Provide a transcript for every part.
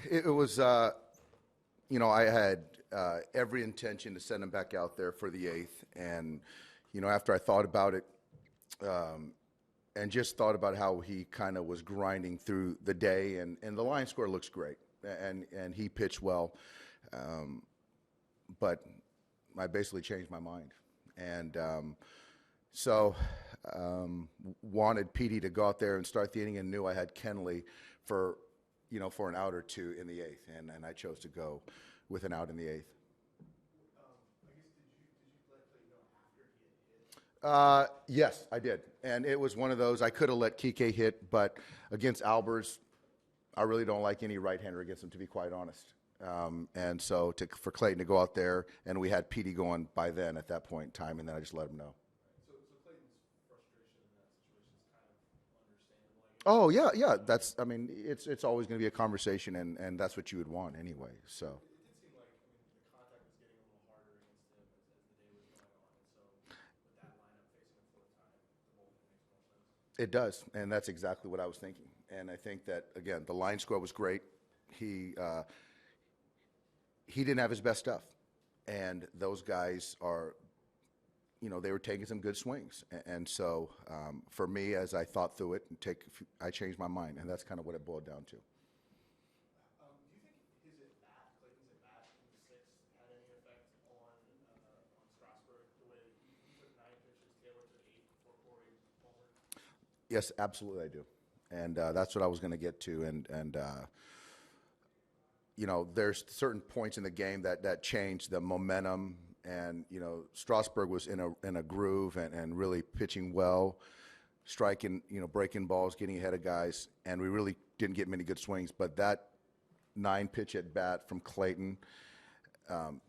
it was, I had every intention to send him back out there for the eighth. And, after I thought about it and just thought about how he kind of was grinding through the day, and the line score looks great, and he pitched well. But I basically changed my mind. And so wanted Petey to go out there and start the inning, and knew I had Kenley for an out or two in the eighth, and I chose to go with an out in the eighth. I guess did you let Clayton know after he had hit? Yes, I did, and it was one of those. I could have let Kike hit, but against Albers, I really don't like any right-hander against him, to be quite honest. And so for Clayton to go out there, and we had Petey going by then at that point in time, and then I just let him know. So Clayton's frustration in that situation is kind of understandable, I guess. Oh yeah. It's always going to be a conversation, and that's what you would want anyway. So. It did seem like the contact was getting a little harder against him as the day was going on, and so with that lineup facing him full time, the bullpen makes more sense. It does, and that's exactly what I was thinking. And I think that again, the line score was great. He didn't have his best stuff, and those guys are, they were taking some good swings. And so for me, as I thought through it, I changed my mind, and that's kind of what it boiled down to. Do you think his at-bat, Clayton's at-bat in the sixth, had any effect on Strasburg, the way he took 9 pitches, Taylor took 8 before Corey homered? Yes, absolutely I do. And that's what I was going to get to. And there's certain points in the game that changed the momentum. And, Strasburg was in a groove and really pitching well, striking, breaking balls, getting ahead of guys. And we really didn't get many good swings. But that 9-pitch at bat from Clayton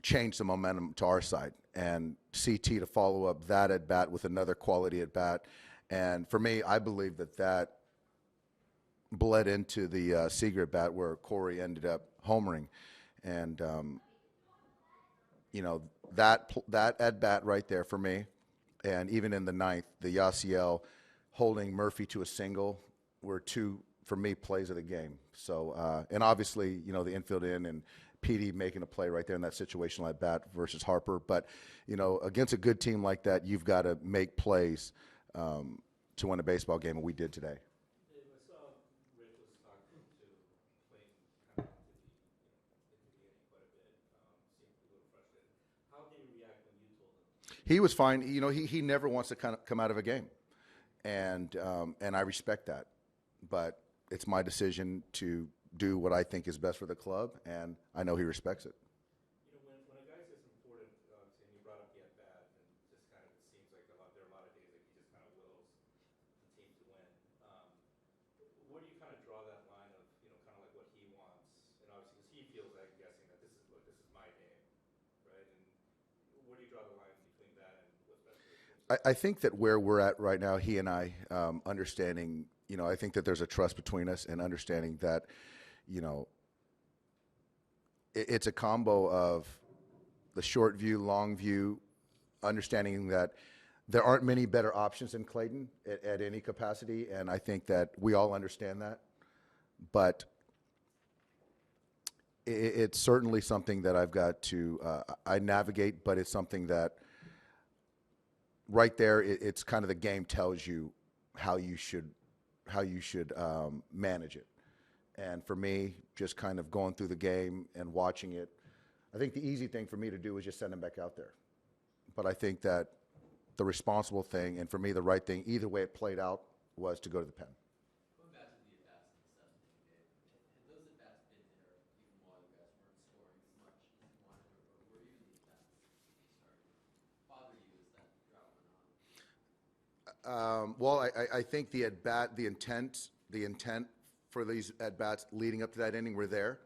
changed the momentum to our side. And CT to follow up that at bat with another quality at bat. And for me, I believe that bled into the Seager at bat where Corey ended up homering. And, that at bat right there for me, and even in the ninth, the Yasiel holding Murphy to a single were two, for me, plays of the game. So, and obviously, the infield in and Petey making a play right there in that situational at bat versus Harper. But, against a good team like that, you've got to make plays to win a baseball game, and we did today. He was fine. He never wants to kind of come out of a game, and I respect that. But it's my decision to do what I think is best for the club, and I know he respects it. When a guy's as important, and you brought up the at bat, and just kind of it seems like there are a lot of days that he just kind of wills the team to win. Where do you kind of draw that line of kind of like what he wants, and obviously because he feels, I'm guessing that this is my game, right? And where do you draw the line between that and what's best for the team? I think that where we're at right now, he and I, understanding, I think that there's a trust between us and understanding that, it's a combo of the short view, long view, understanding that there aren't many better options than Clayton at any capacity, and I think that we all understand that. But it's certainly something that I've got to I navigate, but it's something that right there it's kind of the game tells you how you should manage it. And for me, just kind of going through the game and watching it, I think the easy thing for me to do is just send him back out there. But I think that the responsible thing, and for me the right thing, either way it played out, was to go to the pen. Going back to the at-bats in the seventh inning, Dave, had those at-bats been there even while you guys weren't scoring as much as you wanted, or were you the at-bats starting to bother you as that drought went on? Well, I think the at-bat, the intent for these at-bats leading up to that inning were there.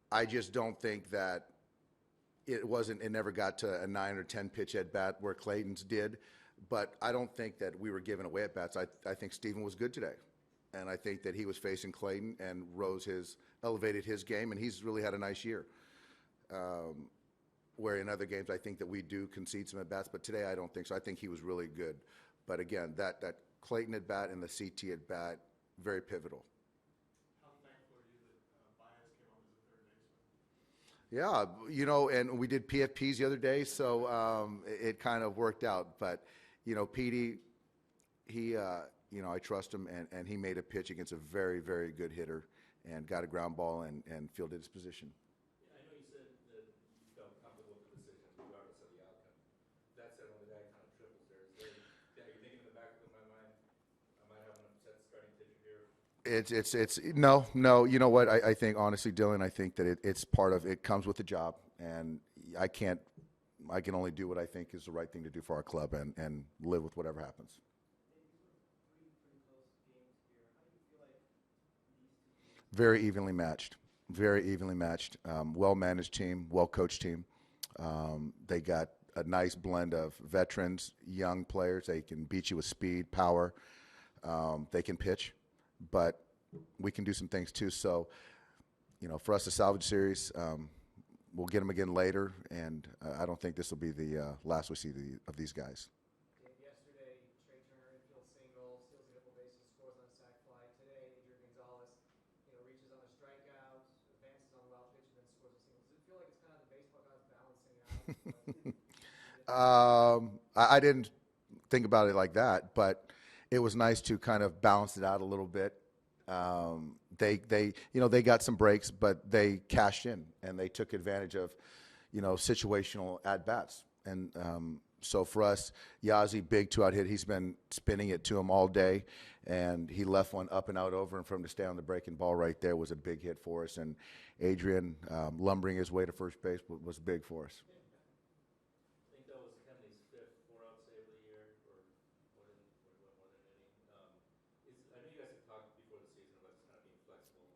I just don't think that it never got to a 9 or 10 pitch at-bat where Clayton's did, but I don't think that we were giving away at-bats. I think Stephen was good today, and I think that he was facing Clayton and elevated his game, and he's really had a nice year. Where in other games I think that we do concede some at-bats, but today I don't think so. I think he was really good. But again, that Clayton at-bat and the CT at-bat, very pivotal. How thankful are you that Baez came Yeah, and we did PFPs the other day, so it kind of worked out. But, Petey, he, I trust him, and he made a pitch against a very, very good hitter and got a ground ball and fielded his position. Yeah, I know you said that you felt comfortable with the decision regardless of the outcome. That said, when the guy kind of triples there, are you thinking in the back of my mind, I might have an upset starting pitcher here? No. You know what? I think honestly, Dylan, I think that it's part of it comes with the job, and I can only do what I think is the right thing to do for our club and live with whatever happens. Very evenly matched. Very evenly matched. Well-managed team, well-coached team. They got a nice blend of veterans, young players. They can beat you with speed, power. They can pitch, but we can do some things too. So, for us to salvage series, we'll get them again later, and I don't think this will be the last we see of these guys. Yesterday, Trey Turner infield single, steals a couple bases, scores on a sac fly. Today, Adrian Gonzalez, reaches on a strikeout, advances on a wild pitch, and then scores a single. Does it feel like it's kind of the baseball guys balancing out? I didn't think about it like that, but it was nice to kind of balance it out a little bit. They got some breaks, but they cashed in and they took advantage of, situational at bats. And so for us, Yazzie, big 2-out hit. He's been spinning it to him all day, and he left one up and out over, and for him to stay on the breaking ball right there was a big hit for us. And Adrian lumbering his way to first base was big for us. I think that was Kenley's 5th 4-out save of the year, or more than any. I know you guys have talked before the season about just kind of being flexible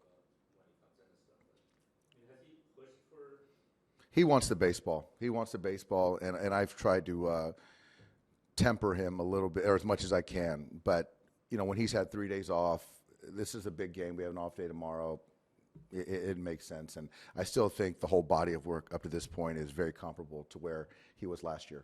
when he comes in and stuff. But has he pushed for? He wants the baseball. He wants the baseball, and I've tried to temper him a little bit, or as much as I can. But when he's had 3 days off, this is a big game. We have an off day tomorrow. It makes sense, and I still think the whole body of work up to this point is very comparable to where he was last year.